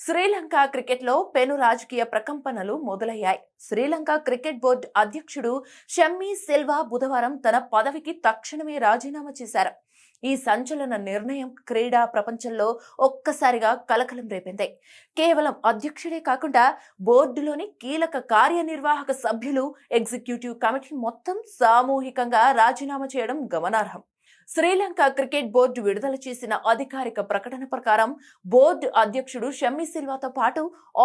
శ్రీలంక క్రికెట్లో పెను రాజకీయ ప్రకంపనలు మొదలయ్యాయి. శ్రీలంక క్రికెట్ బోర్డు అధ్యక్షుడు షమ్మీ సిల్వా బుధవారం తన పదవికి తక్షణమే రాజీనామా చేశారు. ఈ సంచలన నిర్ణయం క్రీడా ప్రపంచంలో ఒక్కసారిగా కలకలం రేపింది. కేవలం అధ్యక్షుడే కాకుండా బోర్డులోని కీలక కార్యనిర్వాహక సభ్యులు, ఎగ్జిక్యూటివ్ కమిటీ మొత్తం సామూహికంగా రాజీనామా చేయడం గమనార్హం. శ్రీలంక క్రికెట్ బోర్డు విడుదల చేసిన అధికారిక ప్రకటన ప్రకారం బోర్డు అధ్యక్షుడు షమ్మీ సిల్వాతో పాటు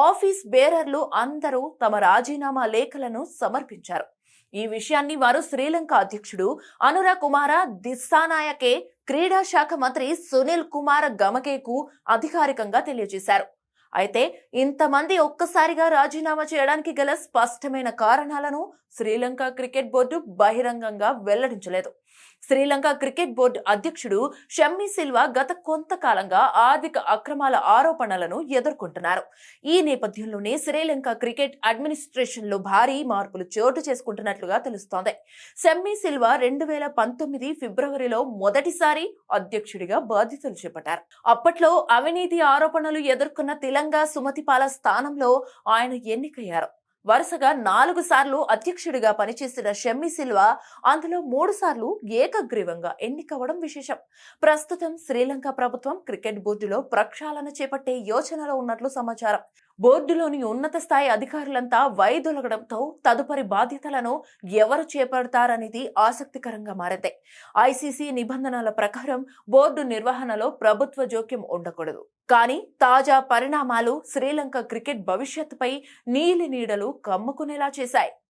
ఆఫీస్ బేరర్లు అందరూ తమ రాజీనామా లేఖలను సమర్పించారు. ఈ విషయాన్ని వారు శ్రీలంక అధ్యక్షుడు అనురా కుమార దిస్సానాయకే, క్రీడా శాఖ మంత్రి సునీల్ కుమార్ గమకేకు అధికారికంగా తెలియజేశారు. అయితే ఇంతమంది ఒక్కసారిగా రాజీనామా చేయడానికి గల స్పష్టమైన కారణాలను శ్రీలంక క్రికెట్ బోర్డు బహిరంగంగా వెల్లడించలేదు. శ్రీలంక క్రికెట్ బోర్డు అధ్యక్షుడు షమ్మీ సిల్వా గత కొంతకాలంగా ఆర్థిక అక్రమాల ఆరోపణలను ఎదుర్కొంటున్నారు. ఈ నేపథ్యంలోనే శ్రీలంక క్రికెట్ అడ్మినిస్ట్రేషన్ లో భారీ మార్పులు చోటు చేసుకుంటున్నట్లుగా తెలుస్తోంది. షమ్మీ సిల్వా 2019 ఫిబ్రవరిలో మొదటిసారి అధ్యక్షుడిగా బాధ్యతలు చేపట్టారు. అప్పట్లో అవినీతి ఆరోపణలు ఎదుర్కొన్న తిలంగా సుమతిపాల స్థానంలో ఆయన ఎన్నికయ్యారు. వరుసగా 4 సార్లు అధ్యక్షుడిగా పనిచేసిన షమ్మీ సిల్వా అందులో 3 సార్లు ఏకగ్రీవంగా ఎన్నికవడం విశేషం. ప్రస్తుతం శ్రీలంక ప్రభుత్వం క్రికెట్ బోర్డులో ప్రక్షాళన చేపట్టే యోచనలో ఉన్నట్లు సమాచారం. బోర్డులోని ఉన్నత స్థాయి అధికారులంతా వైదొలగడంతో తదుపరి బాధ్యతలను ఎవరు చేపడతారనేది ఆసక్తికరంగా మారింది. ఐసీసీ నిబంధనల ప్రకారం బోర్డు నిర్వహణలో ప్రభుత్వ జోక్యం ఉండకూడదు. కానీ తాజా పరిణామాలు శ్రీలంక క్రికెట్ భవిష్యత్తుపై నీలి నీడలు కమ్ముకునేలా చేశాయి.